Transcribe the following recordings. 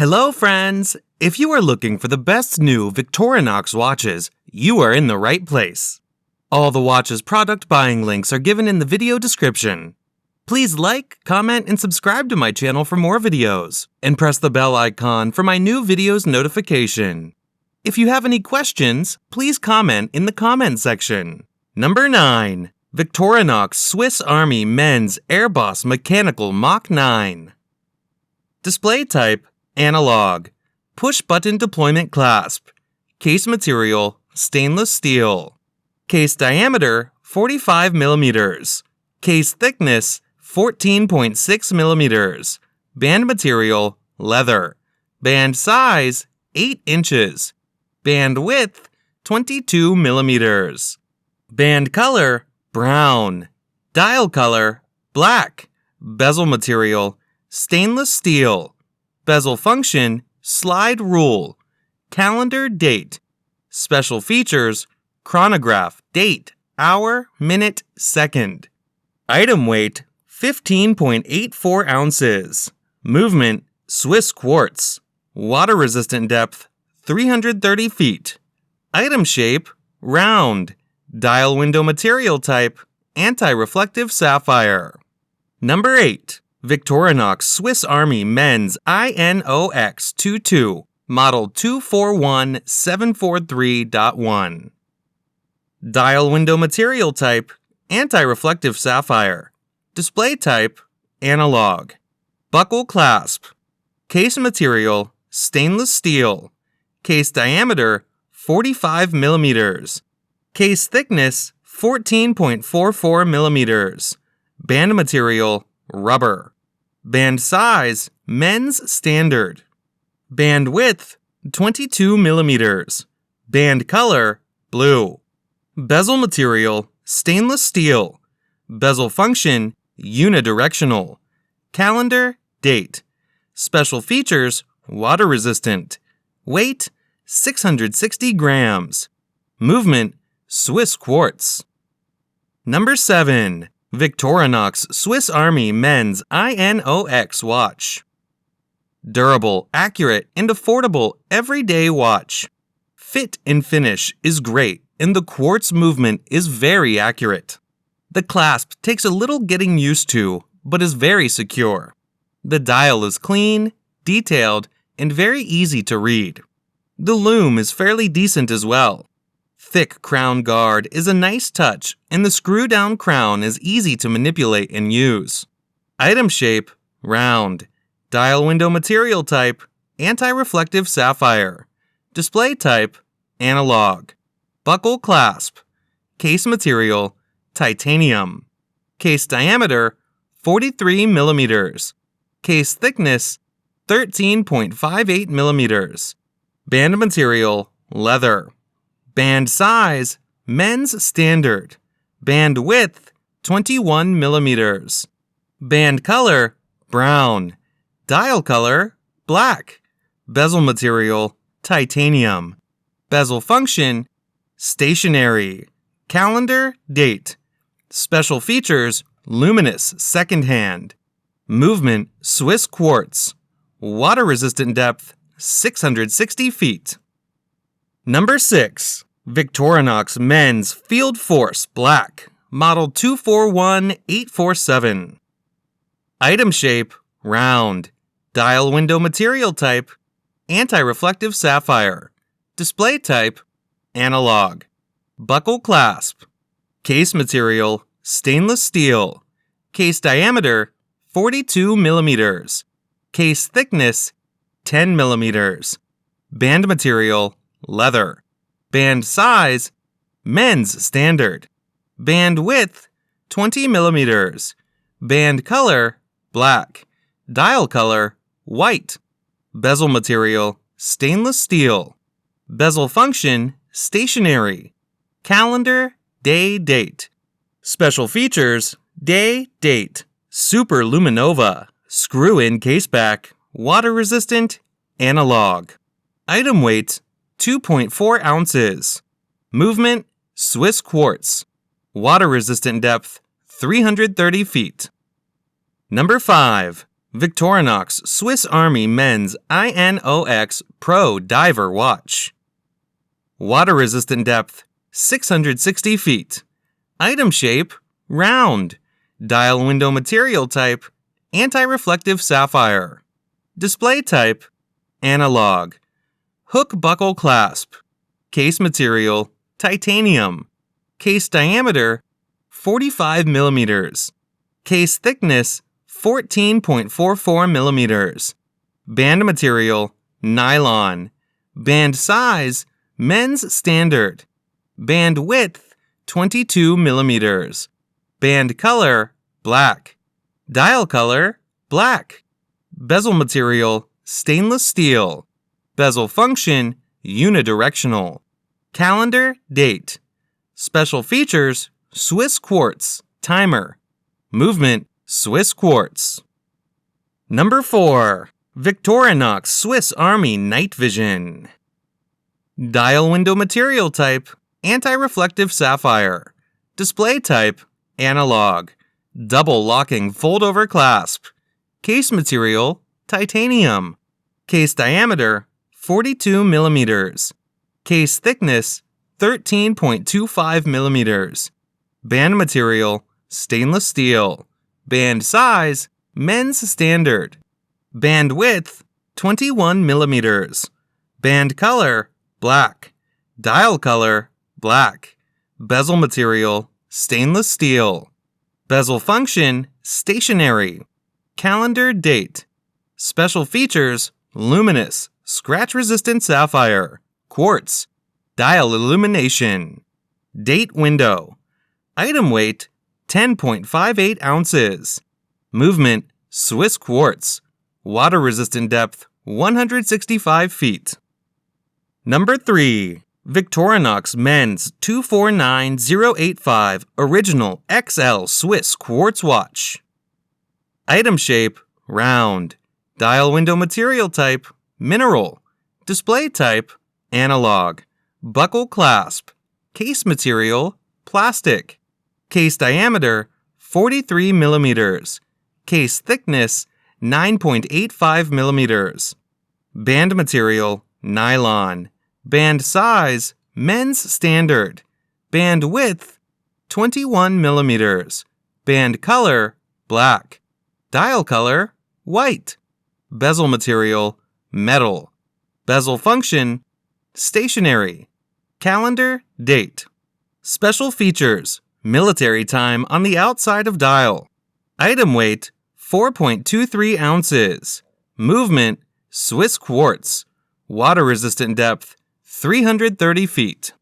Hello, friends! If you are looking for the best new Victorinox watches, you are in the right place. All the watches product buying links are given in the video description. Please like, comment, and subscribe to my channel for more videos, and press the bell icon for my new videos notification. If you have any questions, please comment in the comment section. Number 9. Victorinox Swiss Army Men's Airboss Mechanical Mach 9. Display type: analog. Push-button deployment clasp. Case material: stainless steel. Case diameter: 45 mm. Case thickness: 14.6 mm. Band material: leather. Band size: 8 inches. Band width: 22 mm. Band color: brown. Dial color: black. Bezel material: stainless steel. Bezel function: slide rule. Calendar date. Special features: chronograph, date, hour, minute, second. Item weight: 15.84 ounces. Movement: Swiss quartz. Water resistant depth: 330 feet. Item shape: round. Dial window material type: anti-reflective sapphire. Number 8. Victorinox Swiss Army Men's I.N.O.X 22, model 241743.1. Dial window material type: anti-reflective sapphire. Display type: analog. Buckle clasp. Case material: stainless steel. Case diameter: 45 mm. Case thickness: 14.44 mm. Band material: rubber. Band size: men's standard. Band width: 22 mm. Band color: blue. Bezel material: stainless steel. Bezel function: unidirectional. Calendar date. Special features: water resistant. Weight: 660 grams. Movement: Swiss quartz. Number 7. Victorinox Swiss Army Men's I.N.O.X watch. Durable, accurate, and affordable everyday watch. Fit and finish is great, and the quartz movement is very accurate. The clasp takes a little getting used to, but is very secure. The dial is clean, detailed, and very easy to read. The lume is fairly decent as well. Thick crown guard is a nice touch, and the screw-down crown is easy to manipulate and use. Item shape: round. Dial window material type: anti-reflective sapphire. Display type: analog. Buckle clasp. Case material: titanium. Case diameter: 43 mm. Case thickness: 13.58 mm. Band material: leather. Band size: men's standard. Band width: 21 mm. Band color: brown. Dial color: black. Bezel material: titanium. Bezel function: stationary. Calendar date. Special features: luminous secondhand. Movement: Swiss quartz. Water resistant depth: 660 feet. Number 6. Victorinox Men's Fieldforce Black, model 241847. Item shape: round. Dial window material type: anti-reflective sapphire. Display type: analog. Buckle clasp. Case material: stainless steel. Case diameter: 42 mm. Case thickness: 10 mm. Band material: leather. Band size: men's standard. Band width: 20 mm. Band color: black. Dial color: white. Bezel material: stainless steel. Bezel function: stationary. Calendar day date. Special features: day date. Super luminova. Screw-in case back. Water resistant. Analog. Item weight: 2.4 ounces. Movement: Swiss quartz. Water resistant depth: 330 feet. Number 5. Victorinox Swiss Army Men's I.N.O.X Pro Diver Watch. Water resistant depth, 660 feet. Item shape, round. Dial window material type, anti-reflective sapphire. Display type, analog. Hook buckle clasp. Case material, titanium. Case diameter, 45 millimeters. Case thickness, 14.44 millimeters. Band material, nylon. Band size, men's standard. Band width, 22 millimeters. Band color, black. Dial color, black. Bezel material, stainless steel. Bezel function, unidirectional. Calendar, date. Special features, Swiss quartz, timer. Movement, Swiss quartz. Number 4. Victorinox Swiss Army Night Vision. Dial window material type, anti-reflective sapphire. Display type, analog. Double locking fold-over clasp. Case material, titanium. Case diameter, 42 millimeters. Case thickness, 13.25 millimeters. Band material, stainless steel. Band size, men's standard. Band width, 21 millimeters. Band color, black. Dial color, black. Bezel material, stainless steel. Bezel function, stationary. Calendar date. Special features, luminous, scratch-resistant sapphire. Quartz. Dial illumination. Date window. Item weight, 10.58 ounces. Movement, Swiss quartz. Water resistant depth, 165 feet. Number 3. Victorinox Mens 249085 Original XL Swiss Quartz Watch. Item shape, round. Dial window material type, mineral. Display type, analog. Buckle clasp. Case material, plastic. Case diameter, 43 millimeters. Case thickness, 9.85 millimeters. Band material, nylon. Band size, men's standard. Band width, 21 millimeters. Band color, black. Dial color, white. Bezel material, metal. Bezel function, stationary. Calendar, date. Special features, military time on the outside of dial. Item weight, 4.23 ounces. Movement, Swiss quartz. Water resistant depth, 330 feet.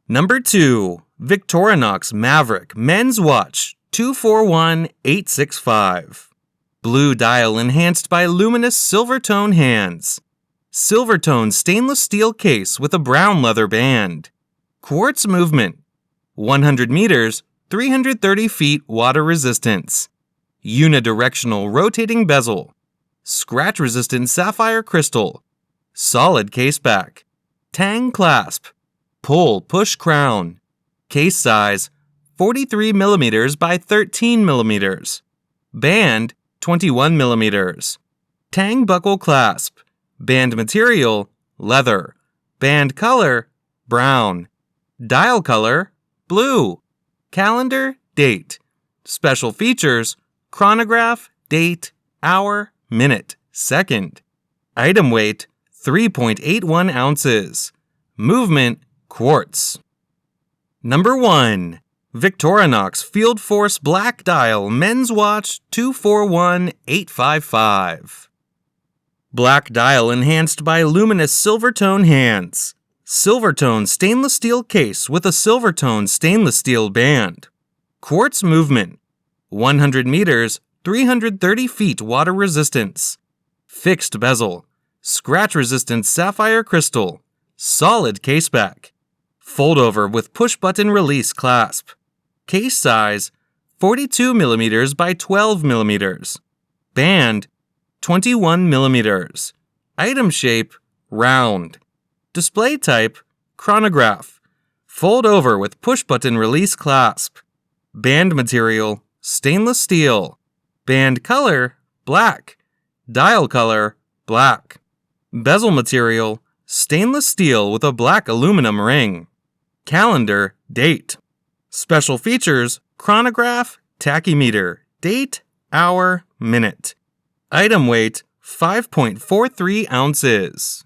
Number 2. Victorinox Maverick Men's Watch 241865. Blue dial enhanced by luminous silver tone hands. Silver tone stainless steel case with a brown leather band. Quartz movement. 100 meters, 330 feet water resistance. Unidirectional rotating bezel. Scratch resistant sapphire crystal. Solid case back. Tang clasp. Pull push crown. Case size, 43 millimeters by 13 millimeters. Band, 21 millimeters. Tang buckle clasp. Band material, leather. Band color, brown. Dial color, blue. Calendar, date. Special features, chronograph, date, hour, minute, second. Item weight, 3.81 ounces. Movement, quartz. Number 1. Victorinox Fieldforce Black Dial Men's Watch 241855. Black dial enhanced by luminous silver tone hands. Silver tone stainless steel case with a silver tone stainless steel band. Quartz movement. 100 meters, 330 feet water resistance. Fixed bezel. Scratch resistant sapphire crystal. Solid case back. Fold over with push button release clasp. Case size, 42 millimeters by 12 millimeters. Band, 21 millimeters. Item shape, round. Display type, chronograph. Fold over with push button release clasp. Band material, stainless steel. Band color, black. Dial color, black. Bezel material, stainless steel with a black aluminum ring. Calendar, date. Special features, chronograph, tachymeter, date, hour, minute. Item weight, 5.43 ounces.